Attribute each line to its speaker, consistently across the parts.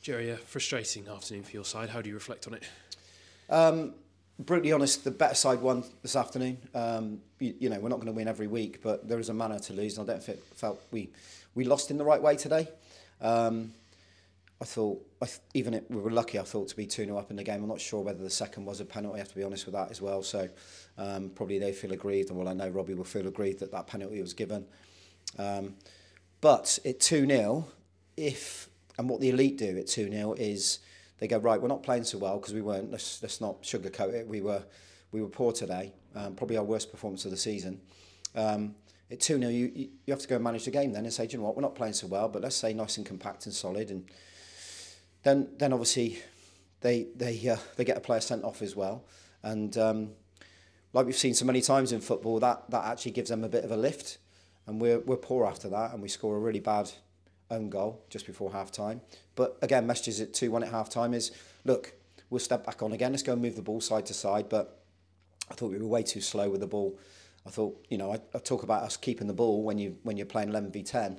Speaker 1: Jerry, a frustrating afternoon for your side. How do you reflect on it?
Speaker 2: Brutally honest, the better side won this afternoon. We're not going to win every week, but there is a manner to lose, and I don't felt we lost in the right way today. I thought, even if we were lucky, I thought to be 2-0 up in the game. I'm not sure whether the second was a penalty, I have to be honest with that as well. So probably they feel aggrieved, and well, I know Robbie will feel aggrieved that penalty was given. But at 2-0, and what the elite do at 2-0 is they go, right, we're not playing so well because we weren't. Let's not sugarcoat it. We were poor today. Probably our worst performance of the season. At 2-0, you have to go and manage the game then and say, do you know what, we're not playing so well, but let's say nice and compact and solid. And then obviously they get a player sent off as well. And like we've seen so many times in football, that actually gives them a bit of a lift. And we're poor after that, and we score a really bad own goal just before half-time. But again, messages at 2-1 at half-time is, look, we'll step back on again. Let's go and move the ball side to side. But I thought we were way too slow with the ball. I thought, I talk about us keeping the ball when you're playing 11v10,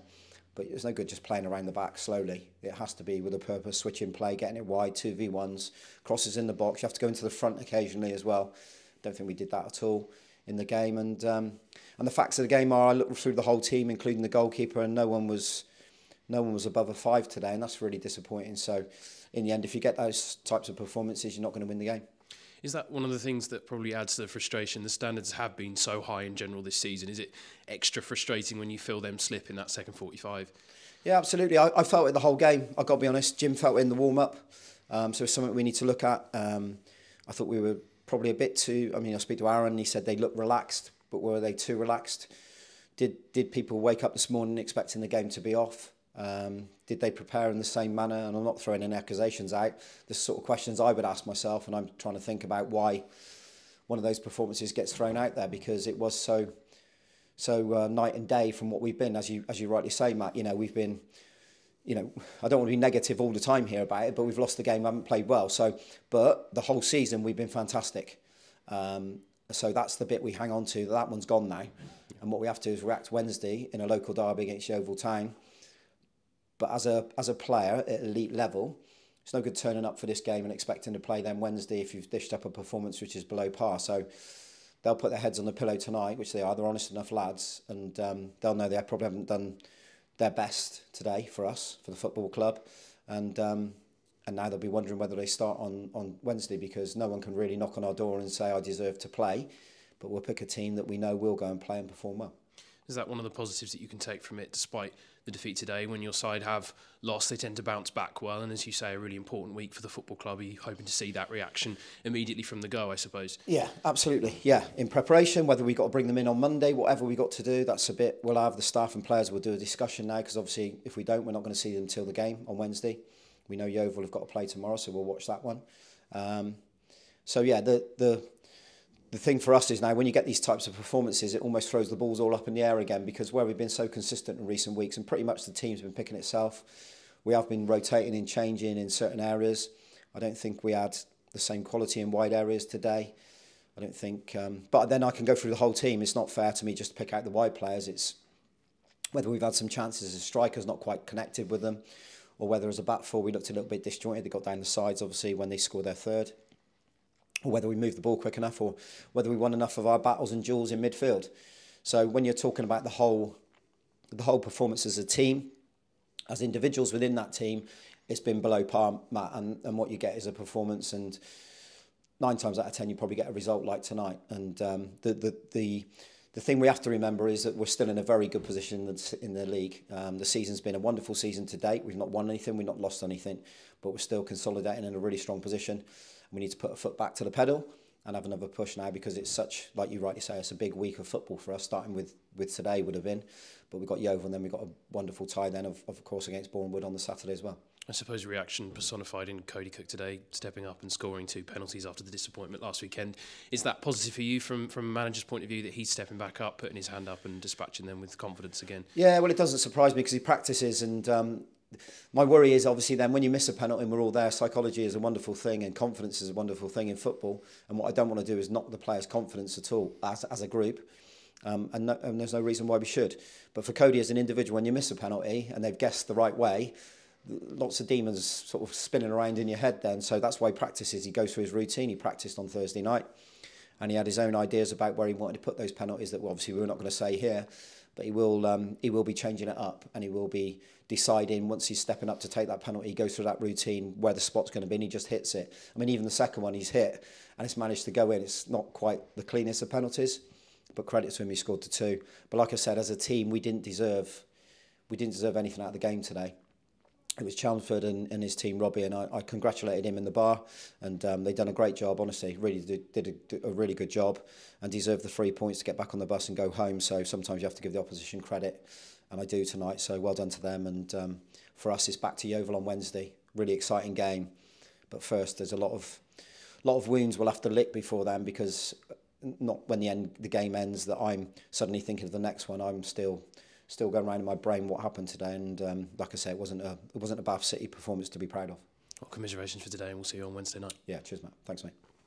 Speaker 2: but it's no good just playing around the back slowly. It has to be with a purpose, switching play, getting it wide, 2v1s, crosses in the box. You have to go into the front occasionally as well. Don't think we did that at all in the game. And the facts of the game are, I looked through the whole team, including the goalkeeper, and no one was above a 5 today, and that's really disappointing. So in the end, if you get those types of performances, you're not going to win the game.
Speaker 1: Is that one of the things that probably adds to the frustration? The standards have been so high in general this season. Is it extra frustrating when you feel them slip in that second 45?
Speaker 2: Yeah, absolutely. I felt it the whole game. I've got to be honest. Jim felt it in the warm-up. So it's something we need to look at. I thought we were probably a bit too... I speak to Aaron, and he said they looked relaxed, but were they too relaxed? Did people wake up this morning expecting the game to be off? Did they prepare in the same manner? And I'm not throwing any accusations out. The sort of questions I would ask myself, and I'm trying to think about why one of those performances gets thrown out there, because it was so night and day from what we've been, as you rightly say, Matt. We've been, I don't want to be negative all the time here about it, but we've lost the game, haven't played well. But the whole season we've been fantastic. So that's the bit we hang on to. That one's gone now, and what we have to do is react Wednesday in a local derby against Yeovil Town. But as a player at elite level, it's no good turning up for this game and expecting to play them Wednesday if you've dished up a performance which is below par. So they'll put their heads on the pillow tonight, which they are. They're honest enough lads, and they'll know they probably haven't done their best today for us, for the football club. And now they'll be wondering whether they start on Wednesday, because no one can really knock on our door and say, I deserve to play. But we'll pick a team that we know will go and play and perform well.
Speaker 1: Is that one of the positives that you can take from it, despite the defeat today? When your side have lost, they tend to bounce back well, and as you say, a really important week for the football club. Are you hoping to see that reaction immediately from the go, I suppose? Yeah,
Speaker 2: absolutely. Yeah, in preparation, whether we got to bring them in on Monday, whatever we got to do, that's a bit, we'll have the staff and players, we'll do a discussion now, because obviously if we don't, we're not going to see them till the game on Wednesday. We know Yeovil have got to play tomorrow, so we'll watch that one. The thing for us is now, when you get these types of performances, it almost throws the balls all up in the air again, because where we've been so consistent in recent weeks, and pretty much the team's been picking itself, we have been rotating and changing in certain areas. I don't think we had the same quality in wide areas today. I don't think... but then I can go through the whole team. It's not fair to me just to pick out the wide players. It's whether we've had some chances as strikers not quite connected with them, or whether as a back four we looked a little bit disjointed. They got down the sides, obviously, when they scored their third. Or whether we moved the ball quick enough, or whether we won enough of our battles and duels in midfield. So when you're talking about the whole performance as a team, as individuals within that team, it's been below par, Matt, and what you get is a performance, and 9 times out of 10 you probably get a result like tonight. And the thing we have to remember is that we're still in a very good position in the league. The season's been a wonderful season to date. We've not won anything, we've not lost anything, but we're still consolidating in a really strong position. We need to put a foot back to the pedal and have another push now, because it's such, like you rightly say, it's a big week of football for us, starting with today would have been. But we've got Yeovil, and then we've got a wonderful tie then, of course, against Bournemouth on the Saturday as well.
Speaker 1: I suppose reaction personified in Cody Cook today, stepping up and scoring 2 penalties after the disappointment last weekend. Is that positive for you from a manager's point of view, that he's stepping back up, putting his hand up and dispatching them with confidence again?
Speaker 2: Yeah, well, it doesn't surprise me, because he practices, and my worry is obviously then when you miss a penalty and we're all there, psychology is a wonderful thing and confidence is a wonderful thing in football, and what I don't want to do is knock the players' confidence at all as a group, and there's no reason why we should. But for Cody as an individual, when you miss a penalty and they've guessed the right way, lots of demons sort of spinning around in your head then. So that's why he practices. He goes through his routine. He practiced on Thursday night, and he had his own ideas about where he wanted to put those penalties that obviously we're not going to say here, but he will be changing it up, and he will be deciding once he's stepping up to take that penalty, he goes through that routine where the spot's going to be and he just hits it. I mean, even the second one he's hit and it's managed to go in. It's not quite the cleanest of penalties, but credit to him, he scored the 2. But like I said, as a team, we didn't deserve anything out of the game today. It was Chelmsford and his team, Robbie, and I congratulated him in the bar, and they've done a great job, honestly. Really did a really good job and deserved the 3 points to get back on the bus and go home. So sometimes you have to give the opposition credit, and I do tonight. So well done to them. And for us, it's back to Yeovil on Wednesday. Really exciting game. But first, there's a lot of wounds we'll have to lick before then, because not when the game ends that I'm suddenly thinking of the next one. I'm still going around in my brain what happened today, and like I say, it wasn't a Bath City performance to be proud of.
Speaker 1: Well, commiserations for today, and we'll see you on Wednesday night.
Speaker 2: Yeah, cheers, Matt. Thanks, mate.